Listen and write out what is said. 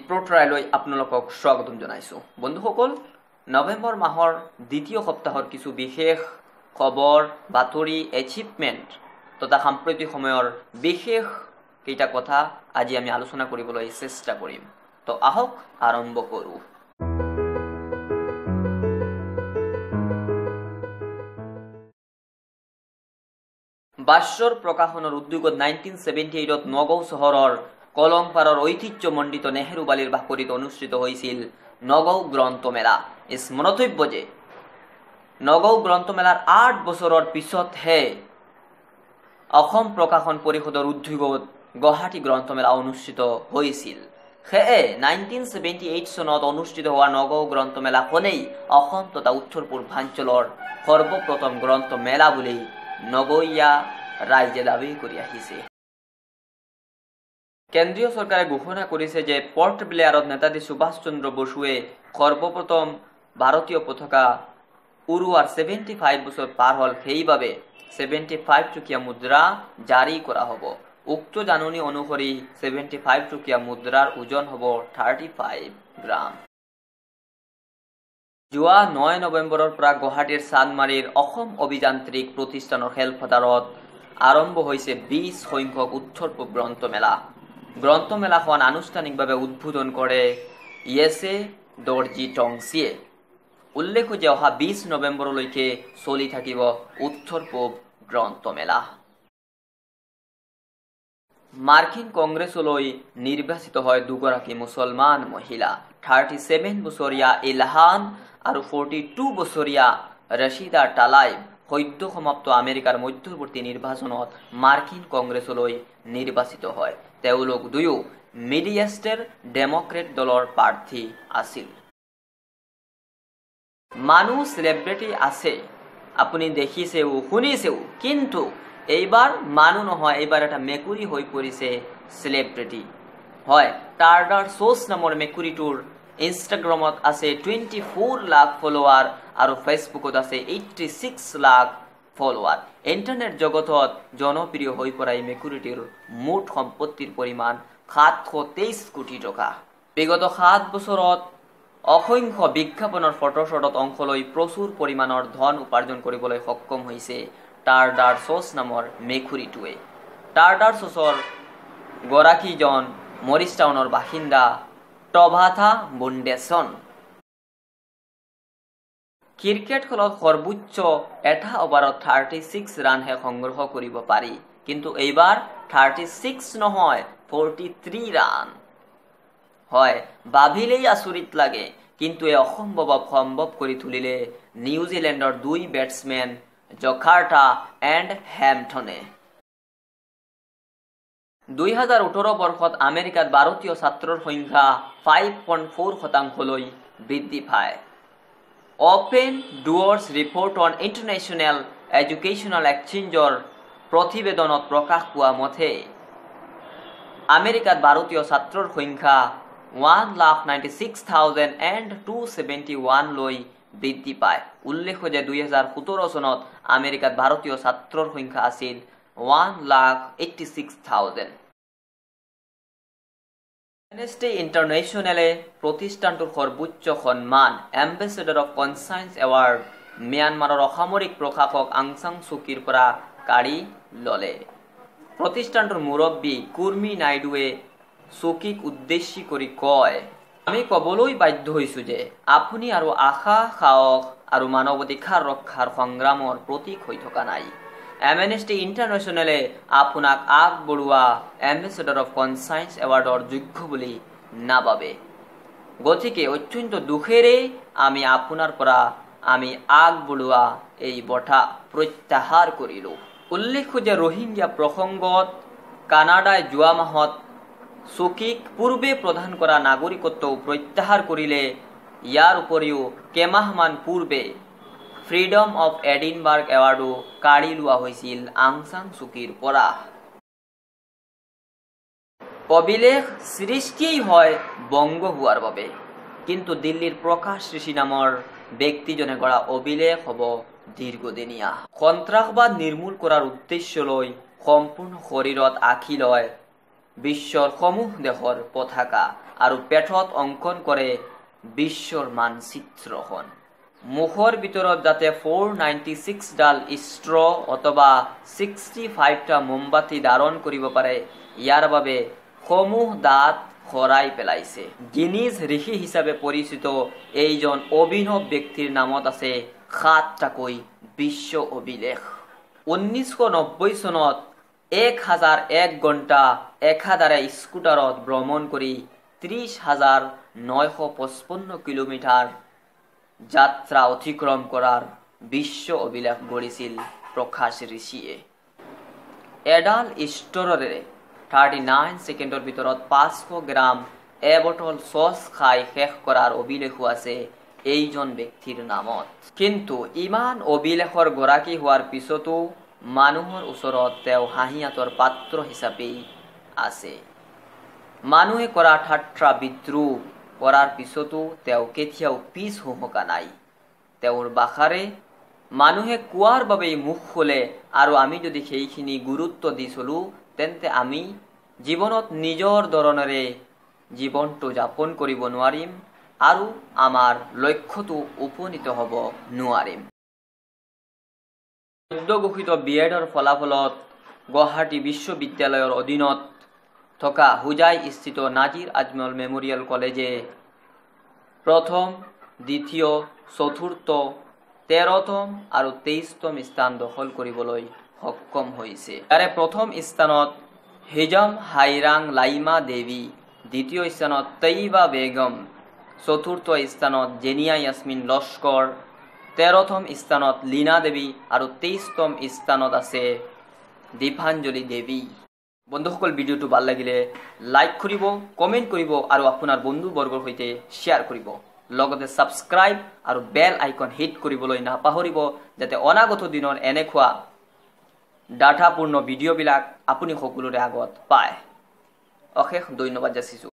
প্ৰোট্ৰাইলৈ আপোনালোকক স্বাগতম জনাইছো। বন্ধুসকল, নৱেম্বৰ মাহৰ দ্বিতীয় সপ্তাহৰ কিছু বিশেষ খবৰ, বাতৰি, এচিভমেণ্ট তথা সাম্প্ৰতিক সময়ৰ বিশেষ কেইটা কথা আজি আমি আলোচনা কৰিবলৈ চেষ্টা কৰিম। তো আহক আৰম্ভ কৰোঁ। বাস্যৰ প্ৰকাশনৰ উদ্যোগত 1978ত নগাঁও চহৰৰ কলংপাৰৰ ঐতিহ্যমণ্ডিত নেহৰুবালিৰ বাকৰিত অনুষ্ঠিত হৈছিল নগাঁও গ্ৰন্থমেলা। স্মৰণীয় যে নগাঁও গ্ৰন্থমেলাৰ 8 বছৰৰ পিছতহে অসম প্ৰকাশন পৰিষদৰ উদ্যোগত গুৱাহাটী গ্ৰন্থমেলা অনুষ্ঠিত হৈছিল। সেয়ে 1978 চনত অনুষ্ঠিত হোৱা নগাঁও গ্ৰন্থমেলাখনেই অসম তথা উত্তৰ পূৰ্বাঞ্চলৰ সৰ্বপ্ৰথম গ্ৰন্থমেলা বুলি নগৰীয়া ৰাইজে দাবী কৰি আহিছে। কেন্দ্ৰীয় চৰকাৰে ঘোষণা কৰিছে যে পৰ্ট ব্লেয়াৰত নেতাজী সুভাষ চন্দ্ৰ বসুৱে সৰ্বপ্ৰথম ভাৰতীয় পতাকা উৰুৱাৰ 75 বছৰ পাৰ হ'ল, সেইবাবে 75 টকীয়া মুদ্ৰা জাৰি কৰা হ'ব। উক্ত জাননী অনুসৰি 75 টকীয়া মুদ্ৰাৰ ওজন হ'ব 35 গ্ৰাম। যোৱা 9 নৱেম্বৰৰ পৰা গুৱাহাটীৰ চান্দমাৰীৰ অসম অভিযান্ত্ৰিক প্ৰতিষ্ঠানৰ খেলপথাৰত আৰম্ভ হৈছে 20 সংখ্যক উত্তৰ পূব গ্ৰন্থমেলা। গ্ৰন্থমেলাখন আনুষ্ঠানিকভাৱে উদ্বোধন কৰে ইয়েছে দৰ্জী টংচিয়ে। উল্লেখ্য যে অহা 20 নৱেম্বৰলৈকে চলি থাকিব উত্তৰ পূব গ্ৰন্থমেলা। মাৰ্কিন কংগ্ৰেছলৈ নিৰ্বাচিত হয় দুগৰাকী মুছলমান মহিলা, 37 বছৰীয়া ইলহান আৰু 42 বছৰীয়া ৰছিদা টালাইব। সদ্য সমাপ্ত আমেৰিকাৰ মধ্যৱৰ্তী নিৰ্বাচনত মাৰ্কিন কংগ্ৰেছলৈ নিৰ্বাচিত হয়। তেওঁলোক দুয়ো মিডৱেষ্টৰ ডেমক্ৰেট দলৰ প্ৰাৰ্থী আছিল। মানুহ চেলিব্ৰিটি আছে, আপুনি দেখিছেও শুনিছেও, কিন্তু এইবাৰ মানুহ নহয়, এইবাৰ এটা মেকুৰী হৈ পৰিছে চেলিব্ৰিটি। হয়, টাৰ্ডাৰ চ'চ নামৰ মেকুৰীটোৰ ইনষ্টাগ্ৰামত আছে 24 লাখ ফলোৱাৰ আৰু ফেচবুকত আছে 86 লাখ ফলোৱাৰ। ইণ্টাৰনেট জগতত জনপ্ৰিয় হৈ পৰা এই মেকুৰীটিৰ মুঠ সম্পত্তিৰ পৰিমাণ 723 কোটি টকা। বিগত 7 বছৰত অসংখ্য বিজ্ঞাপনৰ ফটোশ্বটত অংশ লৈ প্ৰচুৰ পৰিমাণৰ ধন উপাৰ্জন কৰিবলৈ সক্ষম হৈছে টাৰ্ডাৰ চ'চ নামৰ মেকুৰীটোৱে। টাৰ্ডাৰ চ'চৰ গৰাকীজন মৰিছটাউনৰ বাসিন্দা টভাথা বুণ্ডেছন। ক্ৰিকেট খেলত সৰ্বোচ্চ এটা অভাৰত 36 ৰানহে সংগ্ৰহ কৰিব পাৰি, কিন্তু এইবাৰ 36 নহয় 43 ৰান। হয়, ভাবিলেই আচৰিত লাগে, কিন্তু এই অসম্ভৱ সম্ভৱ কৰি তুলিলে নিউজিলেণ্ডৰ 2 বেটছমেন জকাৰ্টা এণ্ড হেম্পটনে। 2018 বৰ্ষত আমেৰিকাত ভাৰতীয় ছাত্ৰৰ সংখ্যা 5.4% বৃদ্ধি পায়। Open doors report on international educational এক্সচেঞ্জৰ প্ৰতিবেদনত প্ৰকাশ পোৱা মতে আমেৰিকাত ভাৰতীয় ছাত্ৰৰ সংখ্যা 1,96,271 লৈ বৃদ্ধি পায়। উল্লেখ্য যে 2017 চনত আমেৰিকাত ভাৰতীয় ছাত্ৰৰ সংখ্যা আছিল 1,86,000। এমনেষ্টি ইণ্টাৰনেশ্যনেলে প্ৰতিষ্ঠানটোৰ সৰ্বোচ্চ সন্মান এম্বেচেডৰ অফ কনচায়েন্স এৱাৰ্ড ম্যানমাৰৰ অসামৰিক প্ৰশাসক আং সান ছুকীৰ পৰা কাঢ়ি ল'লে। প্ৰতিষ্ঠানটোৰ মুৰব্বী কুৰ্মী নাইডুৱে ছুকীক উদ্দেশ্যি কৰি কয়, আমি ক'বলৈ বাধ্য হৈছোঁ যে আপুনি আৰু আশা, সাহস আৰু মানৱ অধিকাৰ ৰক্ষাৰ সংগ্ৰামৰ প্ৰতীক হৈ থকা নাই। এমনেষ্টি ইণ্টাৰনেশ্যনেলে আপোনাক আগবঢ়োৱা এম্বেচেডৰ অফ কনচায়েন্স এৱাৰ্ডৰ যোগ্য বুলি নাভাবে। গতিকে অত্যন্ত দুখেৰে আমি আপোনাৰ পৰা আমি আগবঢ়োৱা এই বঁটা প্ৰত্যাহাৰ কৰিলোঁ। উল্লেখ্য যে ৰোহিংগীয়া প্ৰসংগত কানাডাই যোৱা মাহত ছুকীক পূৰ্বে প্ৰদান কৰা নাগৰিকত্বও প্ৰত্যাহাৰ কৰিলে। ইয়াৰ উপৰিও কেইমাহমান পূৰ্বে ফ্ৰীডম অফ এডিনবাৰ্গ এৱাৰ্ডো কাঢ়ি লোৱা হৈছিল আং সান ছুকীৰ পৰা। অভিলেখ সৃষ্টিয়েই হয় বংগ হোৱাৰ বাবে, কিন্তু দিল্লীৰ প্ৰকাশ ঋষি নামৰ ব্যক্তিজনে গঢ়া অভিলেখ হ'ব দীৰ্ঘদিনীয়া। সন্ত্ৰাসবাদ নিৰ্মূল কৰাৰ উদ্দেশ্য লৈ সম্পূৰ্ণ শৰীৰত আঁকি লয় বিশ্বৰ সমূহ দেশৰ পতাকা আৰু পেটত অঙ্কন কৰে বিশ্বৰ মানচিত্ৰখন। মুখৰ ভিতৰত যাতে 496 ডাল স্ট্ৰ অথবা 65টা মোমবাতি ধাৰণ কৰিব পাৰে, ইয়াৰ বাবে সমূহ দাঁত খৰাই পেলাইছে। গিনিজ ঋষি হিচাপে পৰিচিত এইজন অভিনৱ ব্যক্তিৰ নামত আছে 7টাকৈ বিশ্ব অভিলেখ। 1990 চনত 1001 ঘণ্টা একাধাৰে স্কুটাৰত ভ্ৰমণ কৰি 30,955 কিলোমিটাৰ যাত্ৰা অতিক্ৰম কৰাৰ বিশ্ব অভিলেখ গঢ়িছিল প্ৰকাশ ঋষিয়ে। এডাল ষ্ট্ৰৰে 39 ছেকেণ্ডৰ ভিতৰত 500 গ্ৰাম এবটল চচ খাই শেষ কৰাৰ অভিলেখো আছে এইজন ব্যক্তিৰ নামত। কিন্তু ইমান অভিলেখৰ গৰাকী হোৱাৰ পিছতো মানুহৰ ওচৰত তেওঁ হাঁহিয়াতৰ পাত্ৰ হিচাপেই আছে। মানুহে কৰা ঠাট্টা বিদ্ৰোহ কৰাৰ পিছতো তেওঁ কেতিয়াও পিছ হুহুকা নাই। তেওঁৰ ভাষাৰে মানুহে কোৱাৰ বাবেই মুখ খোলে, আৰু আমি যদি সেইখিনি গুৰুত্ব দি চলো তেন্তে আমি জীৱনত নিজৰ ধৰণেৰে জীৱনটো যাপন কৰিব নোৱাৰিম আৰু আমাৰ লক্ষ্যটো উপনীত হ'ব নোৱাৰিম। সদ্য ঘোষিত বিএডৰ ফলাফলত গুৱাহাটী বিশ্ববিদ্যালয়ৰ অধীনত থকা হুজাই স্থিত নাজিৰ আজমল মেমৰিয়েল কলেজে প্ৰথম, দ্বিতীয়, চতুৰ্থ, 13তম আৰু 23তম স্থান দখল কৰিবলৈ সক্ষম হৈছে। ইয়াৰে প্ৰথম স্থানত হিজাম হাইৰাং লাইমা দেৱী, দ্বিতীয় স্থানত তৈবা বেগম, চতুৰ্থ স্থানত জেনিয়া ইয়াসমিন লস্কৰ, 13তম স্থানত লীনা দেৱী আৰু 23তম স্থানত আছে দীপাঞ্জলি দেৱী। বন্ধুসকল, ভিডিঅ'টো ভাল লাগিলে লাইক কৰিব, কমেণ্ট কৰিব আৰু আপোনাৰ বন্ধুবৰ্গৰ সৈতে শ্বেয়াৰ কৰিব। লগতে ছাবস্ক্ৰাইব আৰু বেল আইকন হিট কৰিবলৈ নাপাহৰিব, যাতে অনাগত দিনৰ এনেকুৱা ডাটাপূৰ্ণ ভিডিঅ'বিলাক আপুনি সকলোৰে আগত পায়। অশেষ ধন্যবাদ যাচিছোঁ।